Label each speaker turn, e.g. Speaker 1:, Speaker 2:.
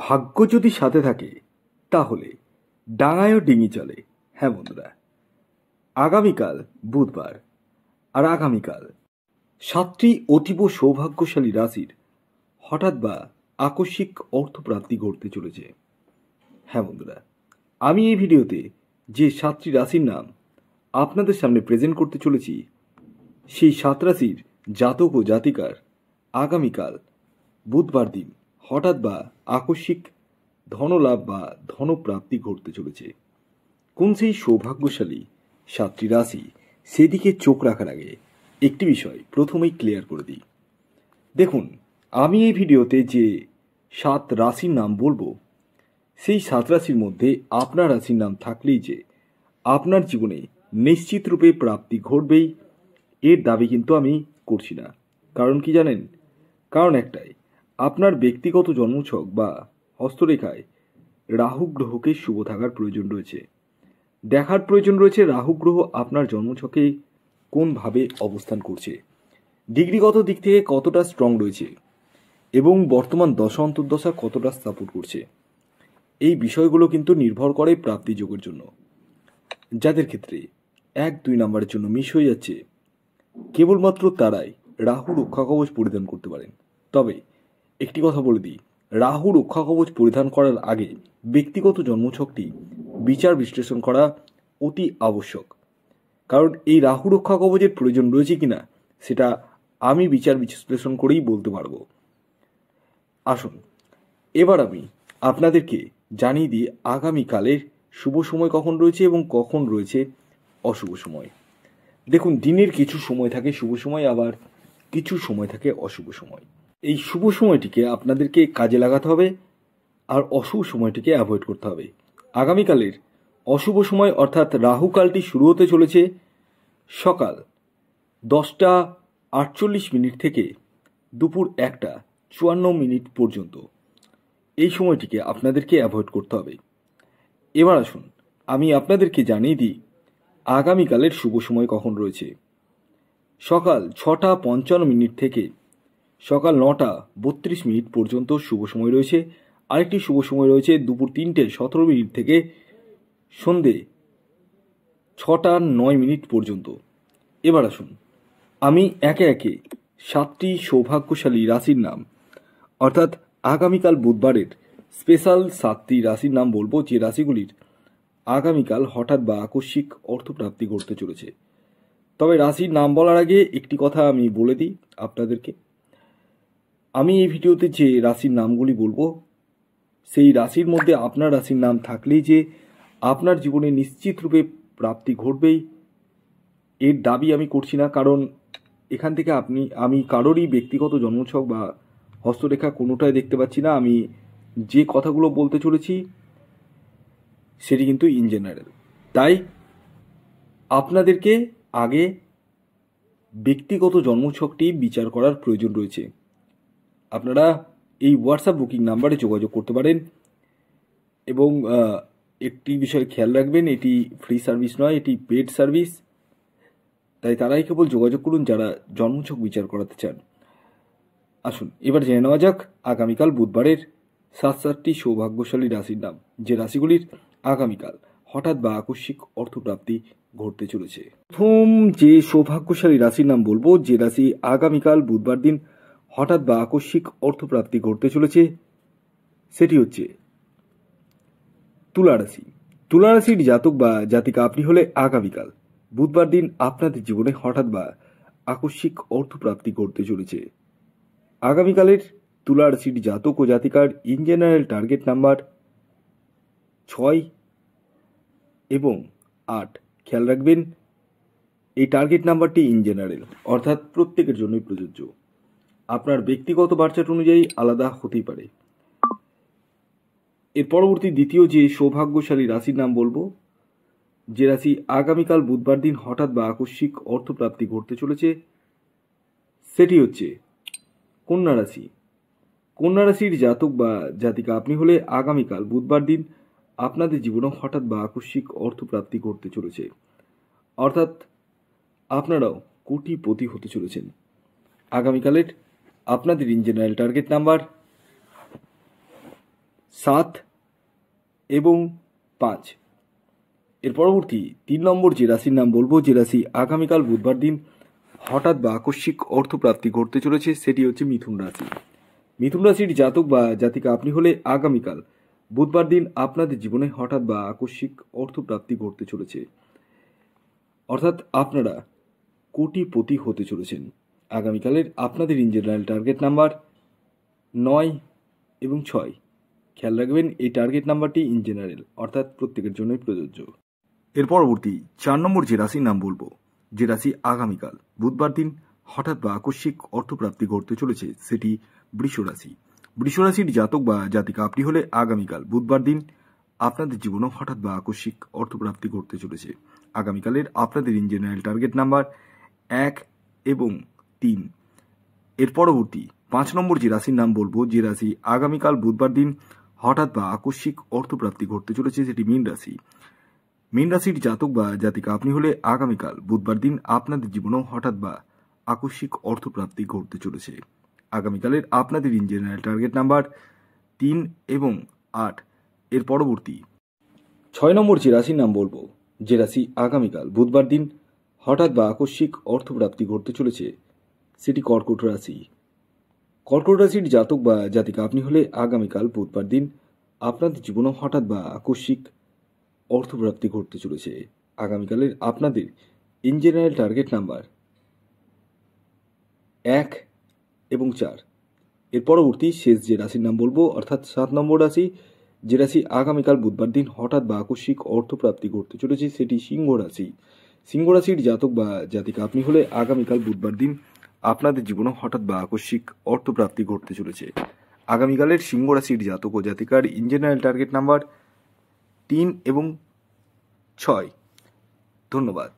Speaker 1: ভাগ্য যদি সাথে থাকে তাহলে ডাঙায়ও ডিঙি চলে। হ্যাঁ বন্ধুরা, আগামীকাল বুধবার, আর আগামীকাল 7টি অতীব সৌভাগ্যশালী রাশির হঠাৎ বা আকস্মিক অর্থপ্রাপ্তি ঘটতে চলেছে। হ্যাঁ বন্ধুরা, আমি এই ভিডিওতে যে 7টি রাশির নাম আপনাদের সামনে প্রেজেন্ট করতে চলেছি, সেই 7 রাশির জাতক ও জাতিকার আগামীকাল বুধবার দিন হঠাৎ বা আকস্মিক ধনলাভ বা ধনপ্রাপ্তি ঘটতে চলেছে। কোন সেই সৌভাগ্যশালী 7টি রাশি, সেদিকে চোখ রাখার আগে একটি বিষয় প্রথমেই ক্লিয়ার করে দিই। দেখুন, আমি এই ভিডিওতে যে 7 রাশির নাম বলবো, সেই 7 রাশির মধ্যে আপনার রাশির নাম থাকলেই যে আপনার জীবনে নিশ্চিত রূপে প্রাপ্তি ঘটবেই, এর দাবি কিন্তু আমি করছি না। কারণ কি জানেন? কারণ একটাই, আপনার ব্যক্তিগত জন্মছক বা হস্তরেখায় রাহু গ্রহকে শুভ থাকার প্রয়োজন রয়েছে। দেখার প্রয়োজন রয়েছে রাহু গ্রহ আপনার জন্মছকে কোনভাবে অবস্থান করছে, ডিগ্রিগত দিক থেকে কতটা স্ট্রং রয়েছে এবং বর্তমান দশা অন্তর্দশা কতটা সাপোর্ট করছে। এই বিষয়গুলো কিন্তু নির্ভর করে প্রাপ্তি যোগের জন্য। যাদের ক্ষেত্রে 1-2 নাম্বারের জন্য মিস হয়ে যাচ্ছে, কেবলমাত্র তারাই রাহু রক্ষা কবচ পরিধান করতে পারেন। তবে একটি কথা বলে দিই, রাহু রক্ষা কবচ পরিধান করার আগে ব্যক্তিগত জন্মছকটি বিচার বিশ্লেষণ করা অতি আবশ্যক। কারণ এই রাহু রক্ষা কবচের প্রয়োজন রয়েছে কিনা সেটা আমি বিচার বিশ্লেষণ করেই বলতে পারবো। আসুন এবার আমি আপনাদেরকে জানিয়ে দিই আগামীকালের শুভ সময় কখন রয়েছে এবং কখন রয়েছে অশুভ সময়। দেখুন, দিনের কিছু সময় থাকে শুভ সময়, আবার কিছু সময় থাকে অশুভ সময়। এই শুভ সময়টিকে আপনাদেরকে কাজে লাগাতে হবে আর অশুভ সময়টিকে অ্যাভয়েড করতে হবে। আগামীকালের অশুভ সময় অর্থাৎ রাহুকালটি শুরু হতে চলেছে সকাল 10:48 থেকে দুপুর 1:54 পর্যন্ত। এই সময়টিকে আপনাদেরকে অ্যাভয়েড করতে হবে। এবার আসুন আমি আপনাদেরকে জানিয়ে দিই আগামীকালের শুভ সময় কখন রয়েছে। সকাল 6:55 থেকে সকাল 9:32 পর্যন্ত শুভ সময় রয়েছে। আরেকটি শুভ সময় রয়েছে দুপুর 3:17 থেকে সন্ধে 6:09 পর্যন্ত। এবার আসুন আমি একে একে 7টি সৌভাগ্যশালী রাশির নাম, অর্থাৎ আগামীকাল বুধবারের স্পেশাল 7টি রাশির নাম বলবো, যে রাশিগুলির আগামীকাল হঠাৎ বা আকস্মিক অর্থপ্রাপ্তি ঘটতে চলেছে। তবে রাশির নাম বলার আগে একটি কথা আমি বলে দিই আপনাদেরকে, আমি এই ভিডিওতে যে রাশির নামগুলি বলবো, সেই রাশির মধ্যে আপনার রাশির নাম থাকলেই যে আপনার জীবনে নিশ্চিত রূপে প্রাপ্তি ঘটবেই, এর দাবি আমি করছি না। কারণ এখান থেকে আমি কারোরই ব্যক্তিগত জন্মছক বা হস্তরেখা কোনোটাই দেখতে পাচ্ছি না। আমি যে কথাগুলো বলতে চলেছি সেটি কিন্তু ইন জেনারেল। তাই আপনাদেরকে আগে ব্যক্তিগত জন্মছকটি বিচার করার প্রয়োজন রয়েছে। আপনারা এই হোয়াটসঅ্যাপ বুকিং নাম্বারে যোগাযোগ করতে পারেন এবং একটি বিষয় খেয়াল রাখবেন, এটি ফ্রি সার্ভিস নয়, এটি পেড সার্ভিস। তাই তারাই কেবল যোগাযোগ করুন যারা জন্মছক বিচার করাতে চান। আসুন এবার জেনে নেওয়া যাক আগামীকাল বুধবারের 7টি সৌভাগ্যশালী রাশির নাম, যে রাশিগুলির আগামীকাল হঠাৎ বা আকস্মিক অর্থপ্রাপ্তি ঘটতে চলেছে। প্রথম যে সৌভাগ্যশালী রাশির নাম বলবো, যে রাশি আগামীকাল বুধবার দিন হঠাৎ বা আকস্মিক অর্থপ্রাপ্তি ঘটতে চলেছে, সেটি হচ্ছে তুলা রাশি। তুলা রাশির জাতক বা জাতিকা আপনি হলে আগামীকাল বুধবার দিন আপনাদের জীবনে হঠাৎ বা আকস্মিক অর্থপ্রাপ্তি ঘটতে চলেছে। আগামীকালের তুলা রাশির জাতক ও জাতিকার ইন জেনারেল টার্গেট নাম্বার 6 এবং 8। খেয়াল রাখবেন এই টার্গেট নাম্বারটি ইন জেনারেল, অর্থাৎ প্রত্যেকের জন্যই প্রযোজ্য। আপনার ব্যক্তিগত বার্চার্ট অনুযায়ী আলাদা হতেই পারে। এর পরবর্তী দ্বিতীয় যে সৌভাগ্যশালী রাশির নাম বলবো, যে রাশি আগামীকাল বুধবার দিন হঠাৎ বা আকস্মিক অর্থপ্রাপ্তি ঘটতে চলেছে, সেটি হচ্ছে কন্যা রাশি। কন্যা রাশির জাতক বা জাতিকা আপনি হলে আগামীকাল বুধবার দিন আপনাদের জীবনে হঠাৎ বা আকস্মিক অর্থপ্রাপ্তি ঘটতে চলেছে, অর্থাৎ আপনারাও কোটিপতি হতে চলেছেন। আগামীকালের আপনাদের ইন জেনারেল টার্গেট নাম্বার 7 এবং 5। এর পরবর্তী 3 নম্বর যে রাশির নাম বলবো, যে রাশি আগামীকাল বুধবার দিন হঠাৎ বা আকস্মিক অর্থপ্রাপ্তি ঘটতে চলেছে, সেটি হচ্ছে মিথুন রাশি। মিথুন রাশির জাতক বা জাতিকা আপনি হলে আগামীকাল বুধবার দিন আপনাদের জীবনে হঠাৎ বা আকস্মিক অর্থপ্রাপ্তি ঘটতে চলেছে, অর্থাৎ আপনারা কোটিপতি হতে চলেছেন। আগামীকালের আপনাদের ইন জেনারেল টার্গেট নাম্বার 9 এবং 6। খেয়াল রাখবেন এই টার্গেট নাম্বারটি ইন জেনারেল, অর্থাৎ প্রত্যেকের জন্যই প্রযোজ্য। এর পরবর্তী 4 নম্বর যে রাশির নাম বলবো, যে রাশি আগামীকাল বুধবার দিন হঠাৎ বা আকস্মিক অর্থপ্রাপ্তি ঘটতে চলেছে, সেটি বৃষ রাশি। বৃষ রাশির জাতক বা জাতিকা আপনি হলে আগামীকাল বুধবার দিন আপনাদের জীবনেও হঠাৎ বা আকস্মিক অর্থপ্রাপ্তি ঘটতে চলেছে। আগামীকালের আপনাদের ইন জেনারেল টার্গেট নাম্বার 1 এবং 3। এর পরবর্তী 5 নম্বর যে রাশির নাম বলবো, যে রাশি আগামীকাল বুধবার দিন হঠাৎ বা আকস্মিক অর্থপ্রাপ্তি ঘটতে চলেছে, সেটি মীন রাশি। মীন রাশির জাতক বা জাতিকা আপনি হলে আগামীকাল বুধবার দিন আপনাদের জীবনেও হঠাৎ বা আকস্মিক অর্থপ্রাপ্তি ঘটতে চলেছে। আগামীকালের আপনাদের ইন জেনারেল টার্গেট নাম্বার 3 এবং 8। এর পরবর্তী 6 নম্বর যে রাশির নাম বলবো, যে রাশি আগামীকাল বুধবার দিন হঠাৎ বা আকস্মিক অর্থপ্রাপ্তি ঘটতে চলেছে, সেটি কর্কট রাশি। কর্কট রাশির জাতক বা জাতিকা আপনি হলে আগামীকাল বুধবার দিন আপনাদের জীবনেও হঠাৎ বা আকস্মিক অর্থপ্রাপ্তি ঘটতে চলেছে। আগামীকালের আপনাদের ইন জেনারেল টার্গেট নাম্বার 1 এবং 4। এর পরবর্তী শেষ যে রাশির নাম বলবো, অর্থাৎ 7 নম্বর রাশি, যে রাশি আগামীকাল বুধবার দিন হঠাৎ বা আকস্মিক অর্থপ্রাপ্তি ঘটতে চলেছে, সেটি সিংহ রাশি। সিংহ রাশির জাতক বা জাতিকা আপনি হলে আগামীকাল বুধবার দিন আপনাদের জীবনে হঠাৎ বা আকস্মিক অর্থপ্রাপ্তি ঘটতে চলেছে। আগামীকালের সিংহ রাশির জাতক ও জাতিকার ইন জেনারেল টার্গেট নাম্বার 3 এবং 6। ধন্যবাদ।